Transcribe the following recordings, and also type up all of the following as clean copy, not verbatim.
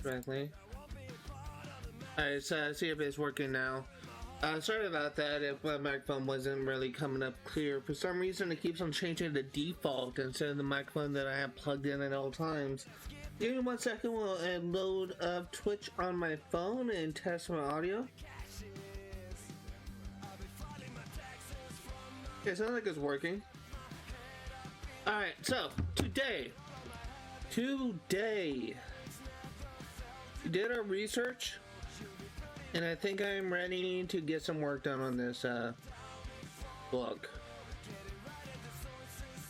correctly. Alright, so see if it's working now. Sorry about that if my microphone wasn't really coming up clear. For some reason it keeps on changing the default instead of the microphone that I have plugged in at all times. Give me 1 second while I load up Twitch on my phone and test my audio. Okay, sounds like it's working. Alright, so today we did our research, and I think I'm ready to get some work done on this book.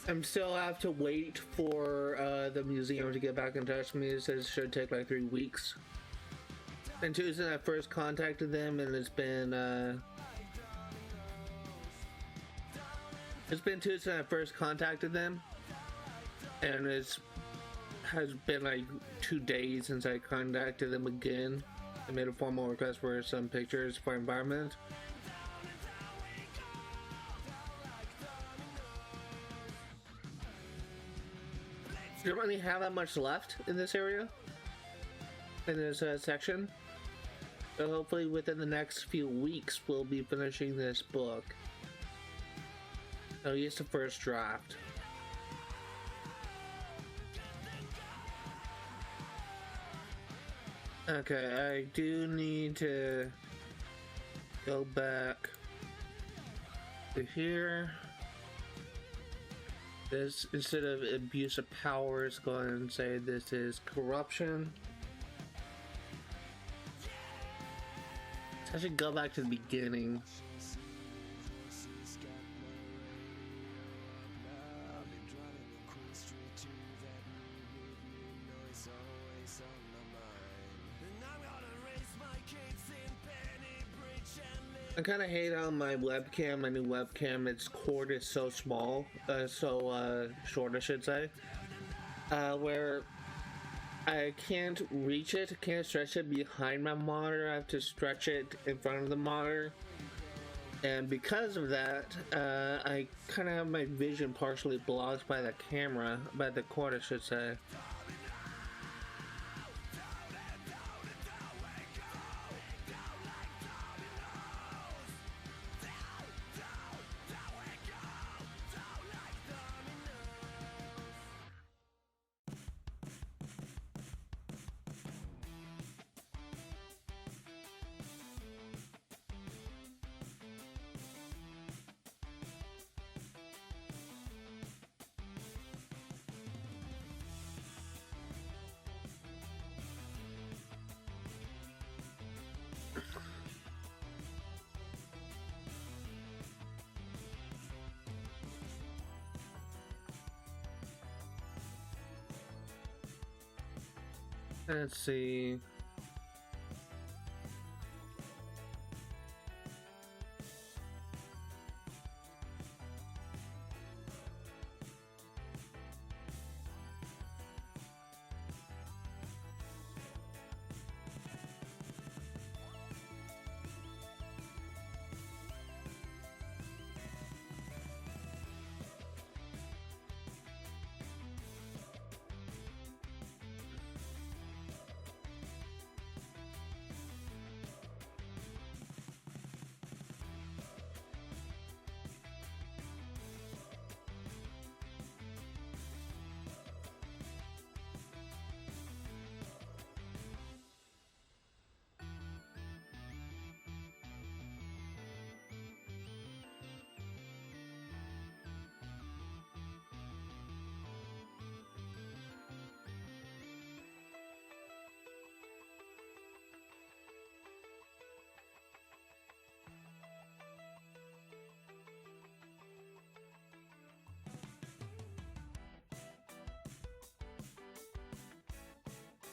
I'm still have to wait for the museum to get back in touch with me. It says it should take like 3 weeks. And Tuesday I first contacted them, and it's been Tuesday I first contacted them, and has been like 2 days since I contacted them again. I made a formal request for some pictures for environment. We don't really have that much left in this area, in this section. So hopefully within the next few weeks we'll be finishing this book. At least the first draft. Okay, I do need to go back to here. This, instead of abuse of power, is going and say this is corruption. So I should go back to the beginning. I kind of hate on my webcam, my new webcam. Its cord is so small, short I should say, where I can't reach it, can't stretch it behind my monitor. I have to stretch it in front of the monitor, and because of that, I kind of have my vision partially blocked by the camera, by the cord I should say. Let's see.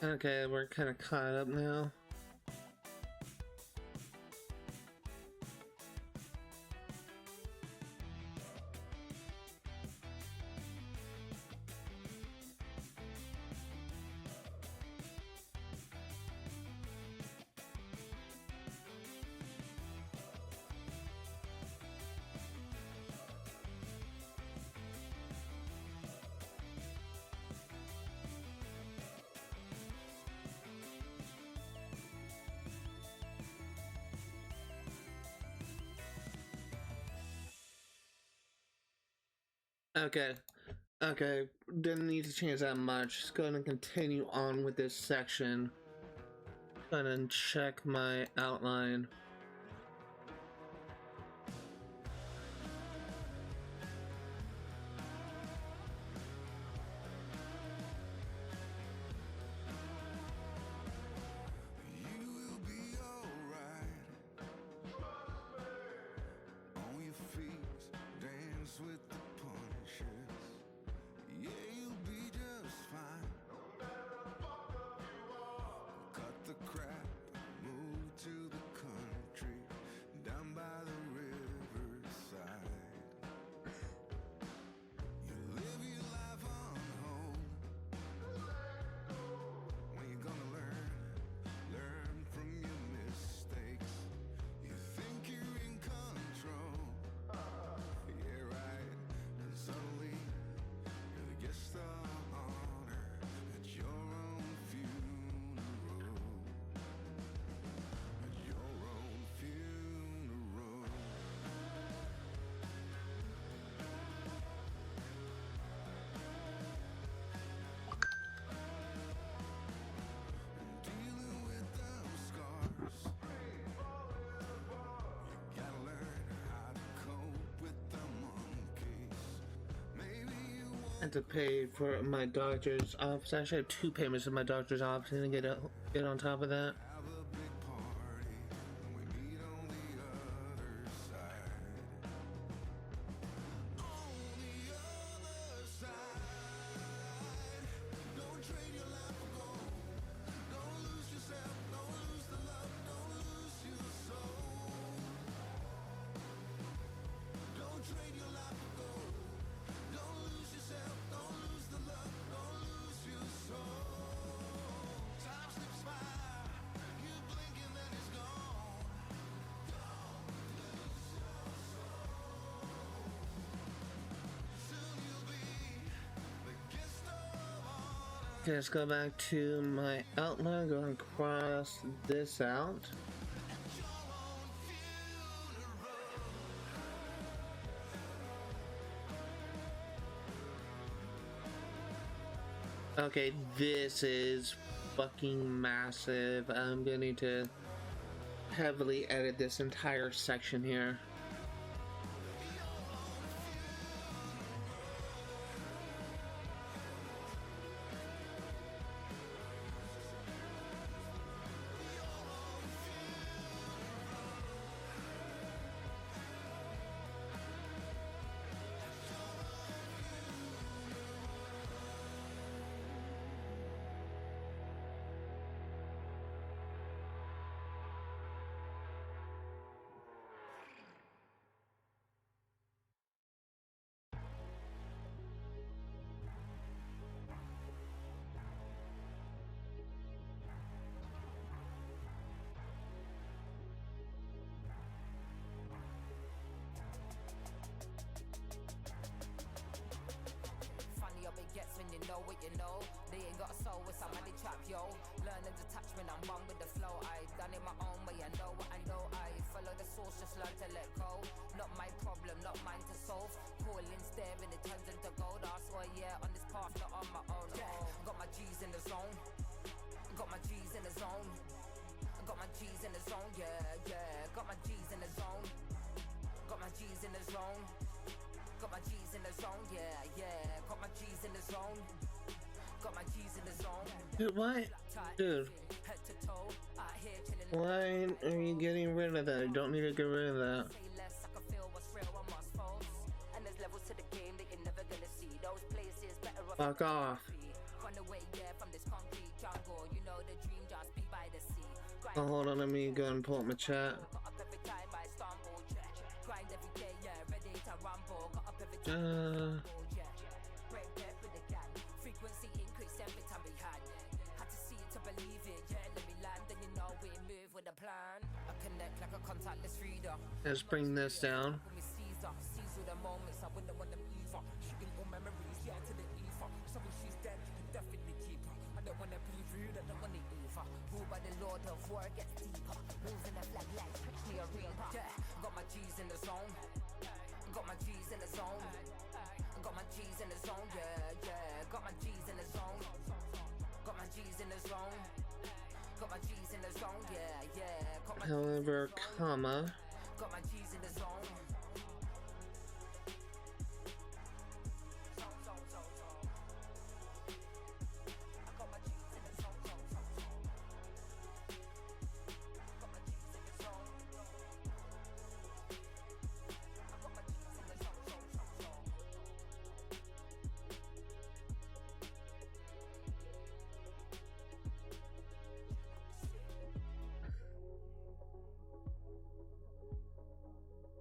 Okay, we're kind of caught up now. Okay. Okay. Didn't need to change that much. Just going to continue on with this section. Gonna check my outline. I had to pay for my doctor's office. I actually have 2 payments in my doctor's office and get on top of that. Okay, let's go back to my outline. Go and cross this out. Okay, this is fucking massive. I'm gonna need to heavily edit this entire section here. Dude, why? Dude. Why are you getting rid of that? I don't need to get rid of that. Fuck off. Oh, hold on, let me go and pull up my chat. Let's bring this down. G's in the zone, yeah, yeah. Got my G's in the zone. Got my G's in the zone. Got my G's in the zone, yeah, yeah. Got my However, comma. Got my G's in the zone.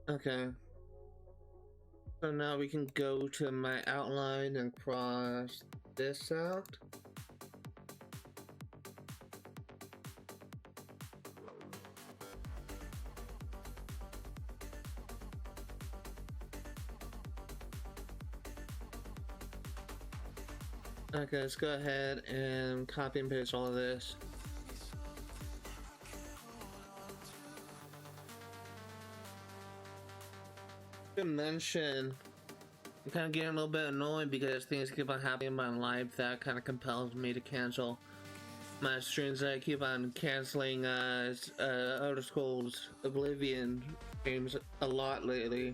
Okay. So now we can go to my outline and cross this out. Okay, let's go ahead and copy and paste all of this. To mention, I'm kind of getting a little bit annoyed because things keep on happening in my life that kind of compels me to cancel my streams. I keep on canceling Outer Scrolls Oblivion games a lot lately.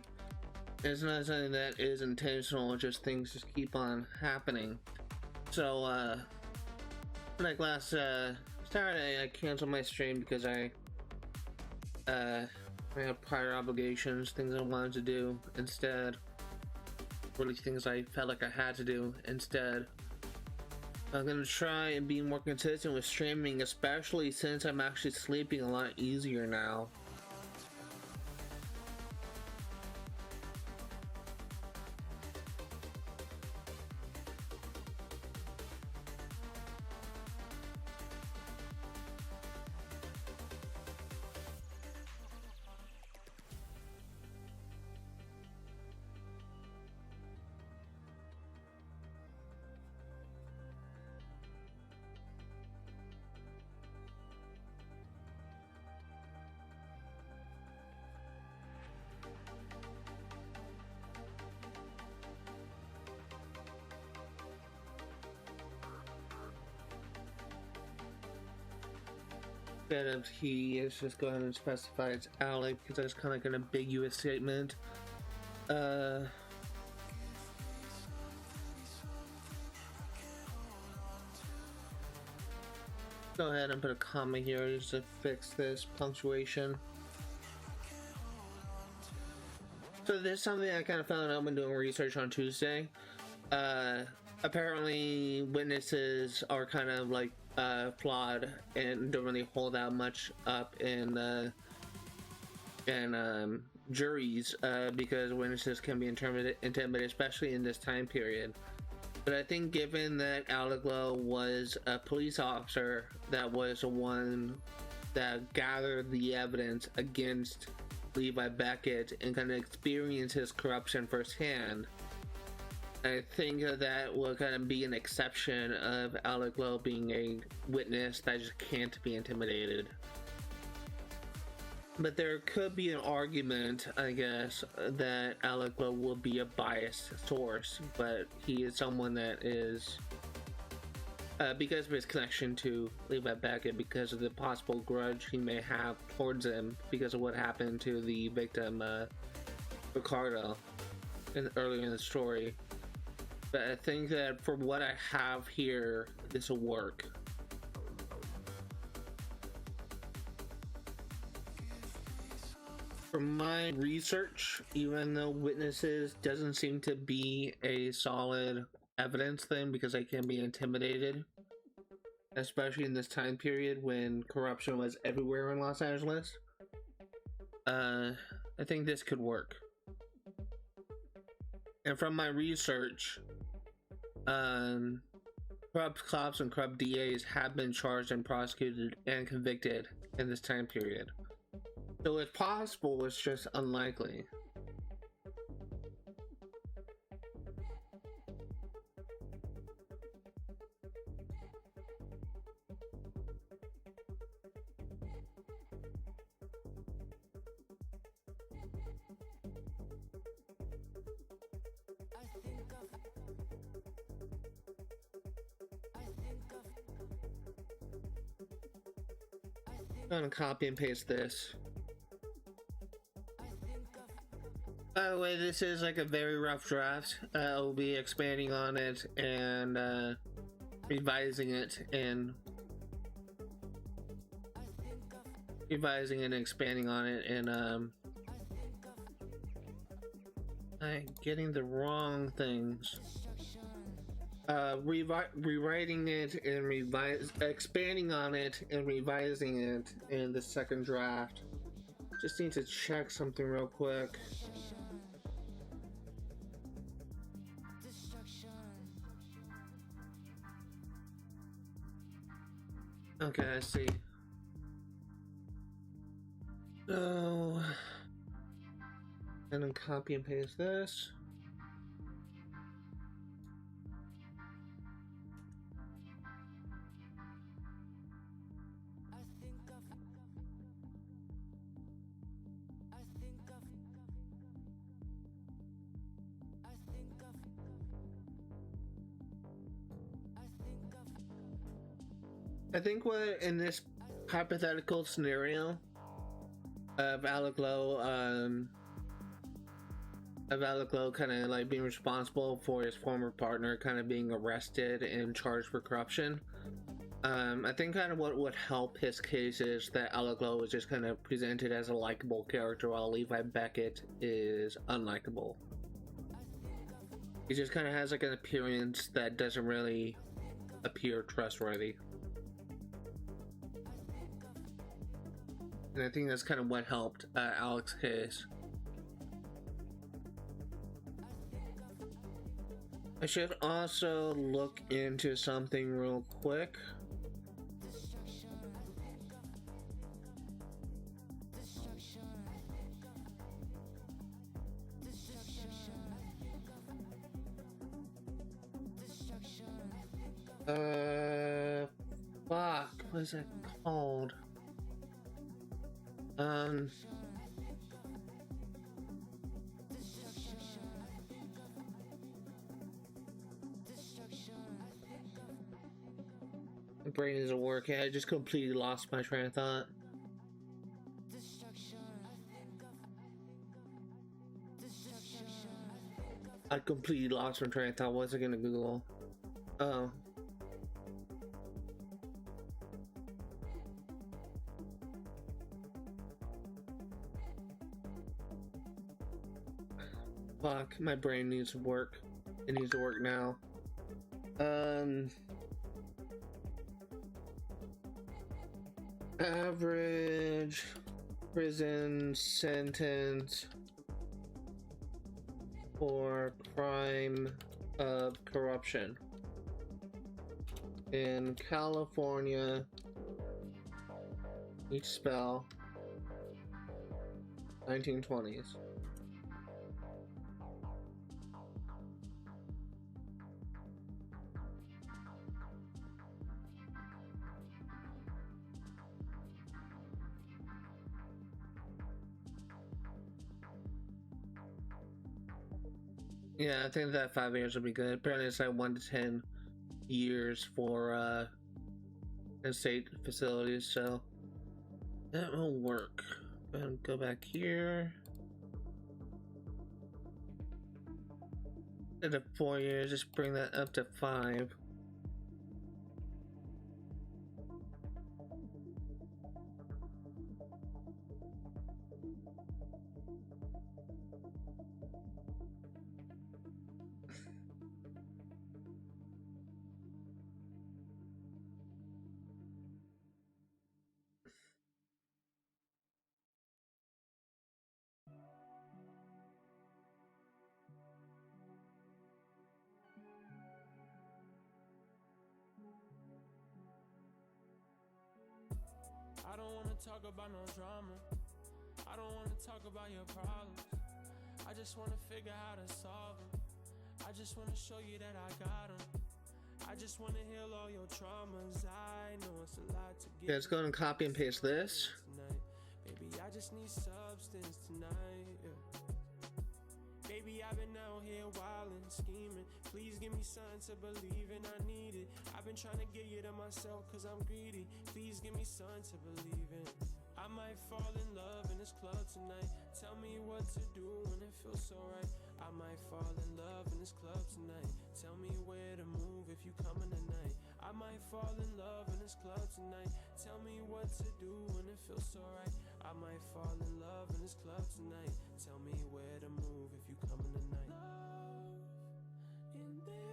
It's not something that is intentional, just things just keep on happening. So, like last Saturday, I canceled my stream because I had prior obligations, things I wanted to do instead. Really things I felt like I had to do instead. I'm gonna try and be more consistent with streaming, especially since I'm actually sleeping a lot easier now. Instead of he, is just go ahead and specify it's Alec because that's kind of like an ambiguous statement. Go ahead and put a comma here just to fix this punctuation. So this is something I kind of found out when doing research on Tuesday. Apparently witnesses are kind of like flawed and don't really hold out much up in juries because witnesses can be intimidated, especially in this time period. But I think given that Alec Lowe was a police officer that was the one that gathered the evidence against Levi Beckett and kind of experienced his corruption firsthand, I think that will kind of be an exception of Alec Lowe being a witness that just can't be intimidated. But there could be an argument, I guess, that Alec Lowe will be a biased source, but he is someone that is, because of his connection to Levi Beckett, because of the possible grudge he may have towards him because of what happened to the victim, Ricardo, earlier in the story. But I think that for what I have here, this will work. From my research, even though witnesses doesn't seem to be a solid evidence thing because they can be intimidated, especially in this time period when corruption was everywhere in Los Angeles, I think this could work. And from my research, corrupt cops and corrupt DAs have been charged and prosecuted and convicted in this time period. So it's possible, it's just unlikely. I'm gonna copy and paste this. By the way, this is like a very rough draft. I'll be expanding on it and revising it and expanding on it, and I'm getting the wrong things. Rewriting it and expanding on it and revising it in the second draft. Just need to check something real quick. Okay, I see. So, and then copy and paste this. I think what in this hypothetical scenario of Alec Lowe kind of like being responsible for his former partner kind of being arrested and charged for corruption, I think kind of what would help his case is that Alec Lowe was just kind of presented as a likable character while Levi Beckett is unlikable. He just kind of has like an appearance that doesn't really appear trustworthy. And I think that's kind of what helped Alec's case. I should also look into something real quick. Fuck, what is it called? My brain isn't working. I just completely lost my train of thought. I completely lost my train of thought. What was I gonna Google? Oh. Fuck, my brain needs to work. It needs to work now. Average prison sentence for crime of corruption in California. Each spell 1920s. Yeah, I think that 5 years would be good. Apparently it's like 1 to 10 years for state facilities, so that will work. Go back here. Instead of 4 years, just bring that up to 5. I don't wanna talk about no drama. I don't wanna talk about your problems. I just wanna figure how to solve them. I just wanna show you that I got them. I just wanna heal all your traumas. I know it's a lot to get. Okay, let's go and copy and paste this. Baby, I just need substance tonight. Baby, I've been out here wildin', scheming. Please give me something to believe in, I need it. I've been trying to get you to myself cause I'm greedy. Please give me something to believe in. I might fall in love in this club tonight. Tell me what to do when it feels so right. I might fall in love in this club tonight. Tell me where to move if you coming tonight. I might fall in love in this club tonight. Tell me what to do when it feels so right. I might fall in love in this club tonight. Tell me where to move if you coming tonight. Love in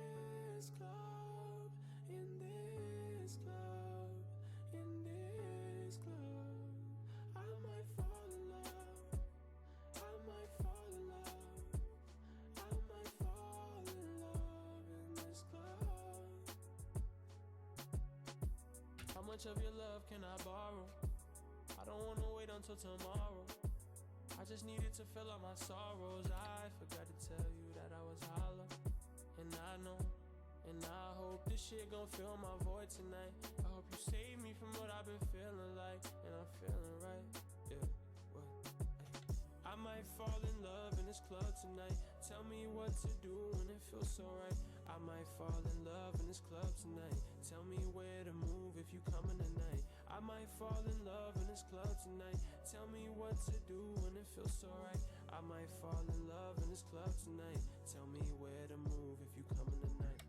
this club, in this club, in this club. I might fall in love. I might fall in love. I might fall in love in this club. How much of your love can I borrow? I don't wanna wait until tomorrow. I just needed to fill out my sorrows. I forgot to tell you that I was hollow. And I know, and I hope this shit gon' fill my void tonight. I hope you save me from what I've been feeling like. And I'm feeling right, yeah, what? I might fall in love in this club tonight. Tell me what to do when it feels so right. I might fall in love in this club tonight. Tell me where to move if you coming tonight. I might fall in love in this club tonight. Tell me what to do when it feels so right. I might fall in love in this club tonight. Tell me where to move if you coming tonight.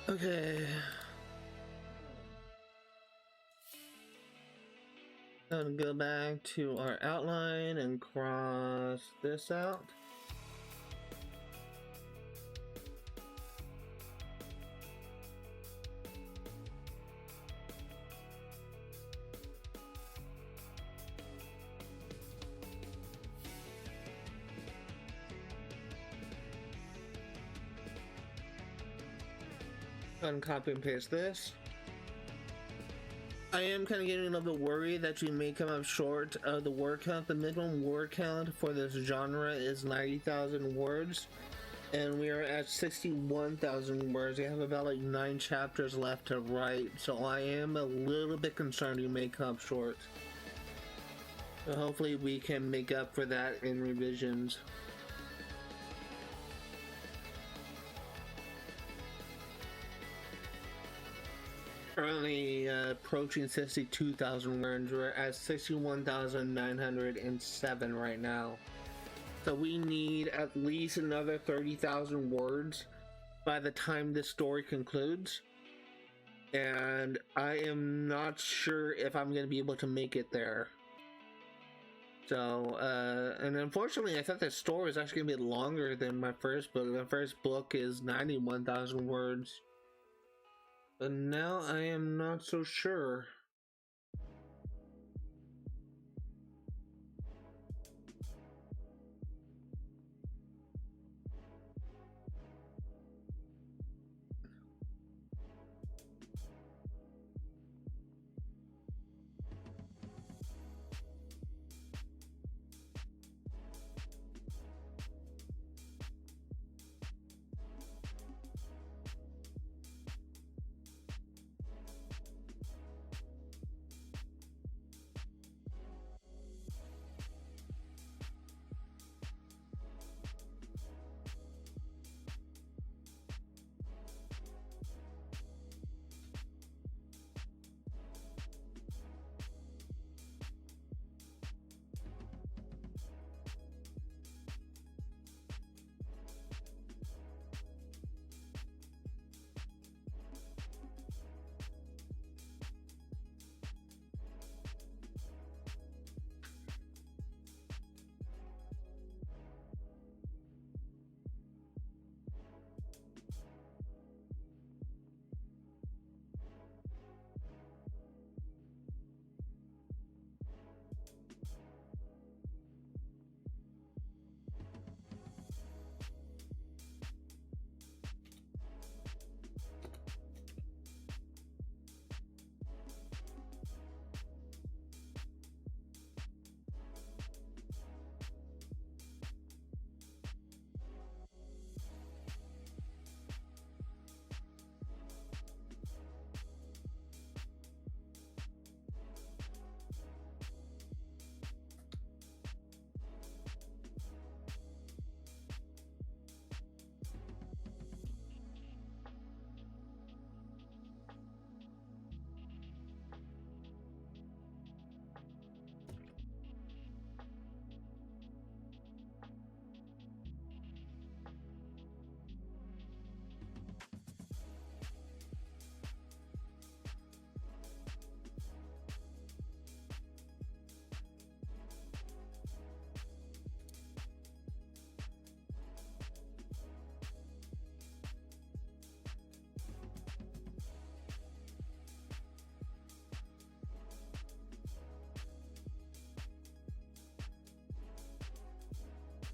Okay. Gonna go back to our outline and cross this out. Copy and paste this. I am kind of getting a little bit worried that you may come up short of the word count. The minimum word count for this genre is 90,000 words, and we are at 61,000 words. We have about like 9 chapters left to write, so I am a little bit concerned you may come up short. So hopefully we can make up for that in revisions. Currently approaching 62,000 words. We're at 61,907 right now. So we need at least another 30,000 words by the time this story concludes. And I am not sure if I'm going to be able to make it there. So, and unfortunately I thought this story was actually going to be longer than my first book. My first book is 91,000 words. But now I am not so sure.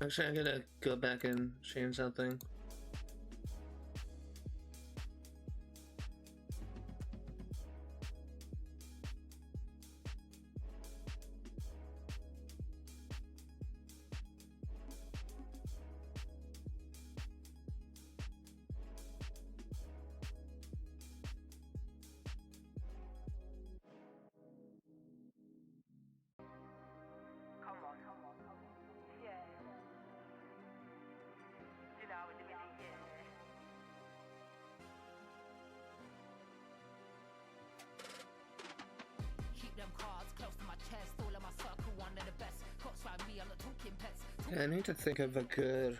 Actually, I'm gonna go back and change something. I need to think of a good.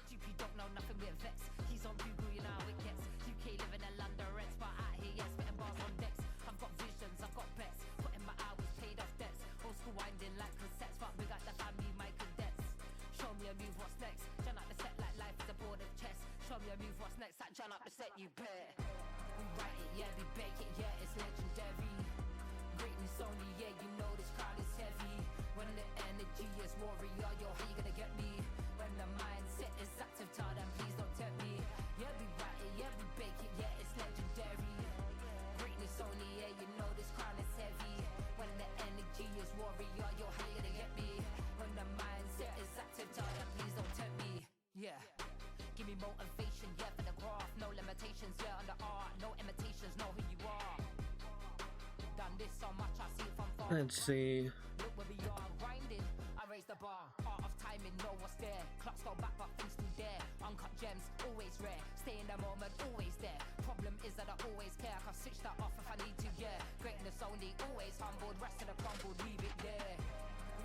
Let's see.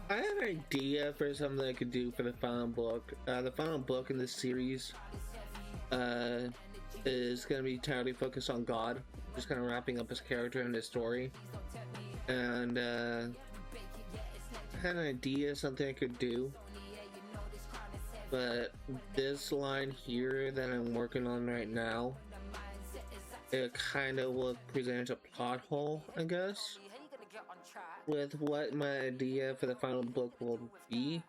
I have an idea for something I could do for the final book. The final book in this series is going to be entirely focused on God, just kind of wrapping up his character and his story. And I had an idea, something I could do, but this line here that I'm working on right now, it kind of will present a plot hole, I guess, with what my idea for the final book will be.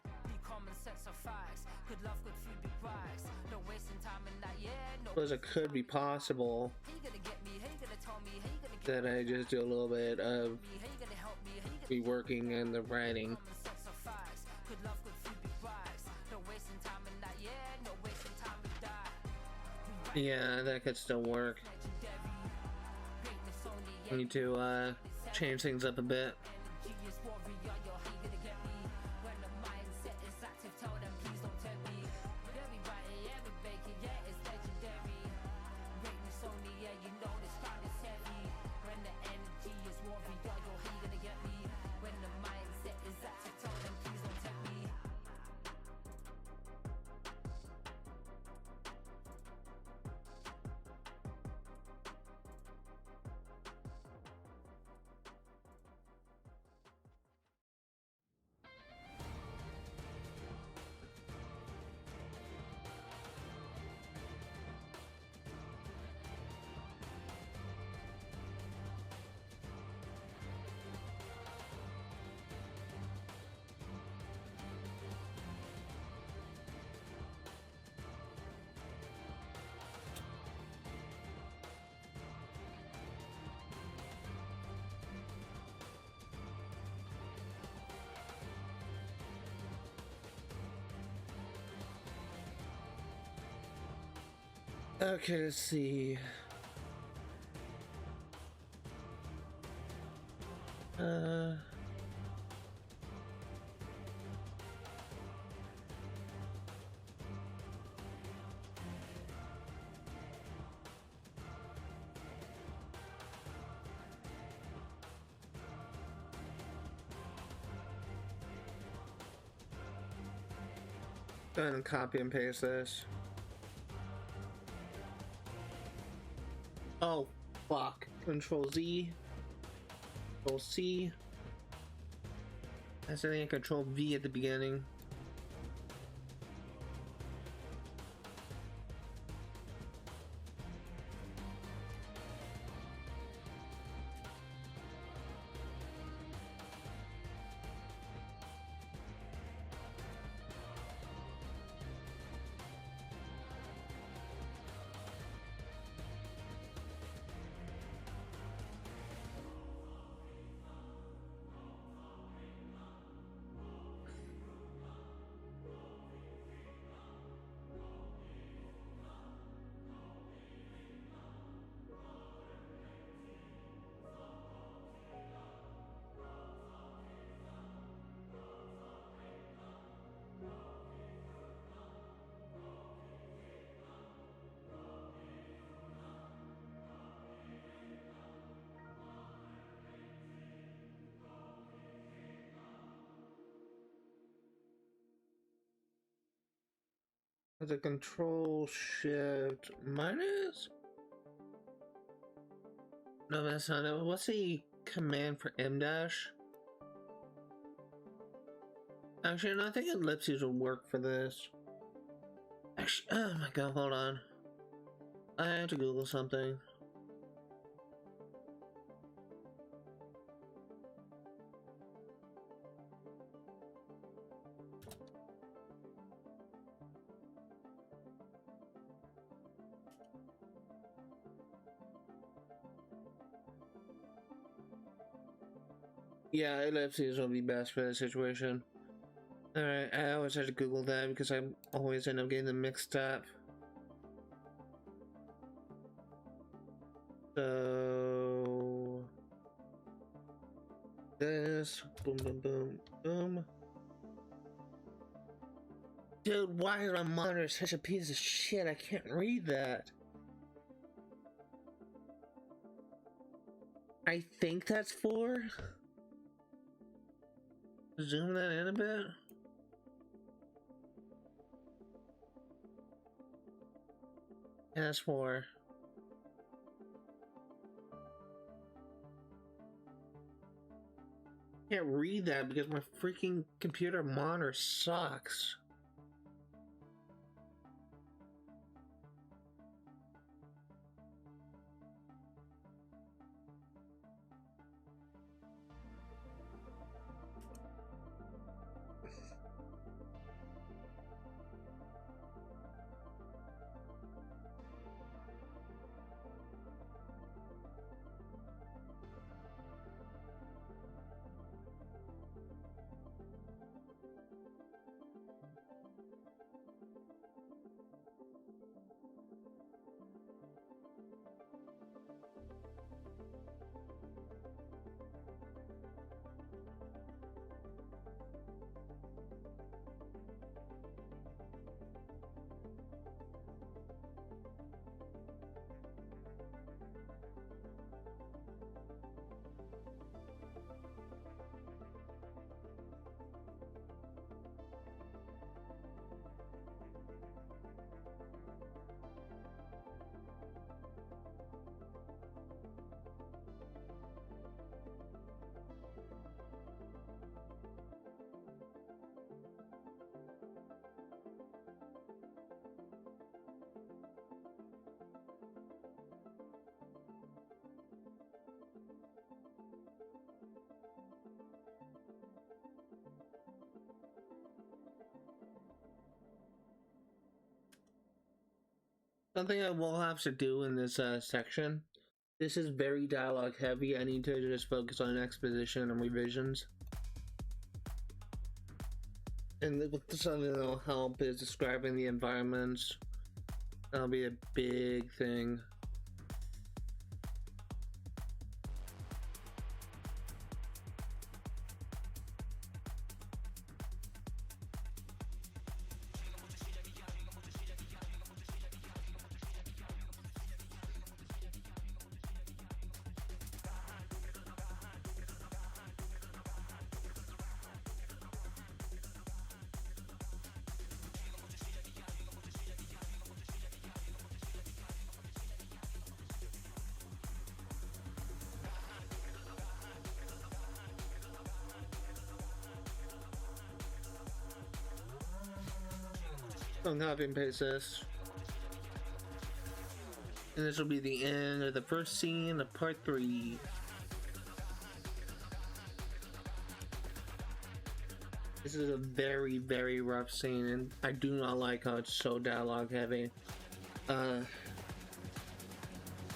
Because it could be possible that I just do a little bit of reworking and the writing. Yeah, that could still work. I need to change things up a bit. Okay, let's see. Go ahead and copy and paste this. Oh, fuck. Control Z. Control C. I think Control V at the beginning. As a control shift minus? No, that's not it. What's the command for M dash? Actually, no, I think ellipses will work for this. Actually, oh my god, hold on. I have to Google something. Yeah, ellipses will be best for this situation. Alright, I always have to Google that because I always end up getting them mixed up. So... this, boom, boom, boom, boom. Dude, why is my monitor such a piece of shit? I can't read that. I think that's 4. Zoom that in a bit. Yeah, that's 4. Can't read that because my freaking computer monitor sucks. Something I will have to do in this section. This is very dialogue heavy. I need to just focus on exposition and revisions. And something that'll help is describing the environments. That'll be a big thing. I'm copy and paste this. And this will be the end of the first scene of part 3. This is a very, very rough scene, and I do not like how it's so dialogue heavy. So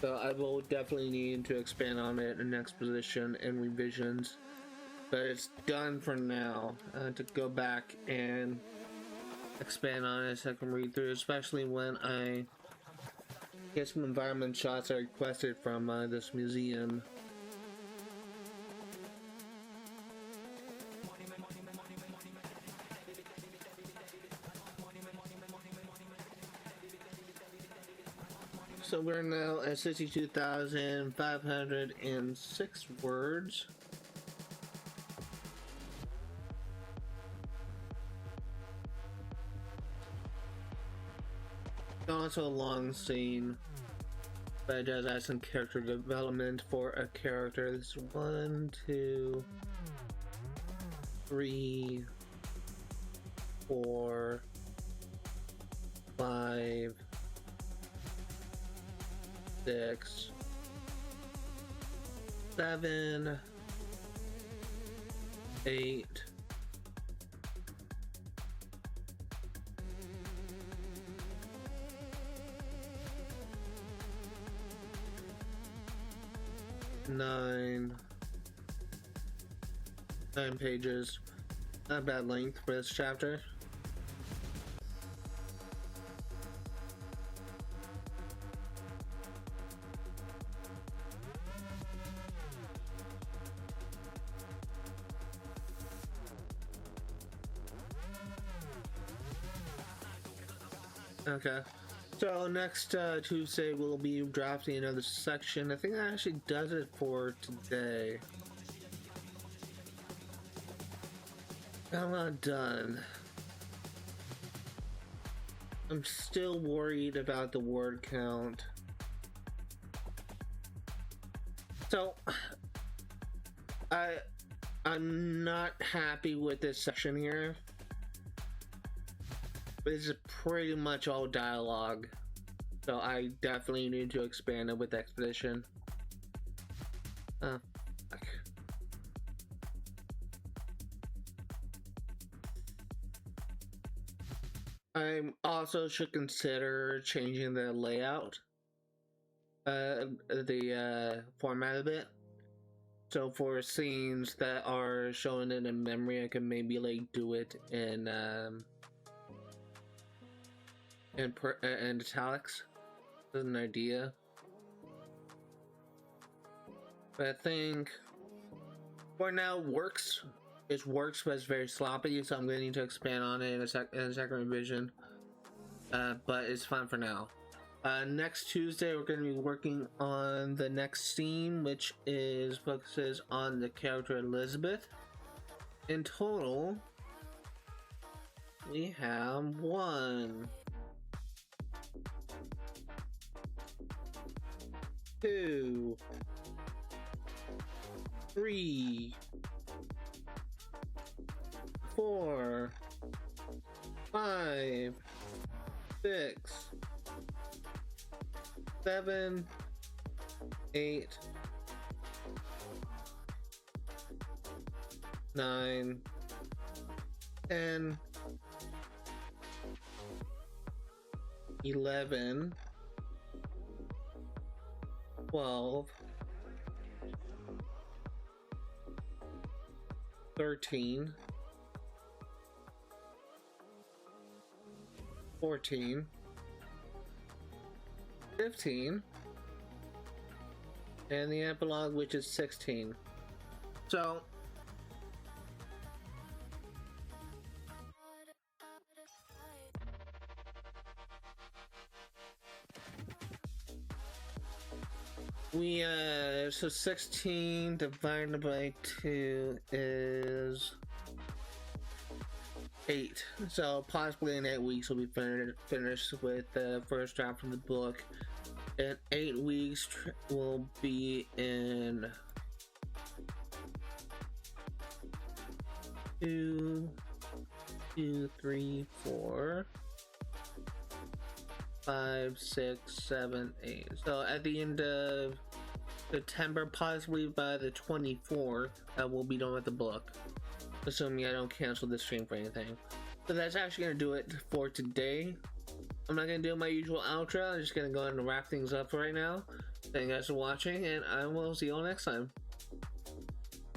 I will definitely need to expand on it in exposition and revisions. But it's done for now. To go back and expand on it so I can read through, especially when I get some environment shots I requested from this museum. So we're now at 62,506 words. Also a long scene, but it does add some character development for a character. This is 1, 2, 3, 4, 5, 6, 7, 8, 9 pages. Not a bad length for this chapter. Okay, so next Tuesday we'll be drafting another section. I think that actually does it for today. I'm not done. I'm still worried about the word count. So I'm not happy with this section here. This is pretty much all dialogue, so I definitely need to expand it with Expedition. I also should consider changing the layout, the format a bit. So for scenes that are shown in a memory, I can maybe like do it in italics. That's an idea. But I think for now works. It works, but it's very sloppy, so I'm going to need to expand on it in a second revision. But it's fine for now. Next Tuesday, we're going to be working on the next scene, which focuses on the character Elizabeth. In total, we have 1, 2, 3, 4, 5, 6, 7, 8, 9, 10, 11, 12, 13, 14, 15, and the epilogue, which is 16. So so 16 divided by 2 is 8. So possibly in 8 weeks we'll be finished with the first draft of the book. In 8 weeks we'll be in 2, 3, 4, 5, 6, 7, 8. So at the end of September, possibly by the 24th, we'll be done with the book, assuming I don't cancel the stream for anything. So that's actually going to do it for today. I'm not going to do my usual outro. I'm just going to go ahead and wrap things up right now. Thank you guys for watching, and I will see you all next time.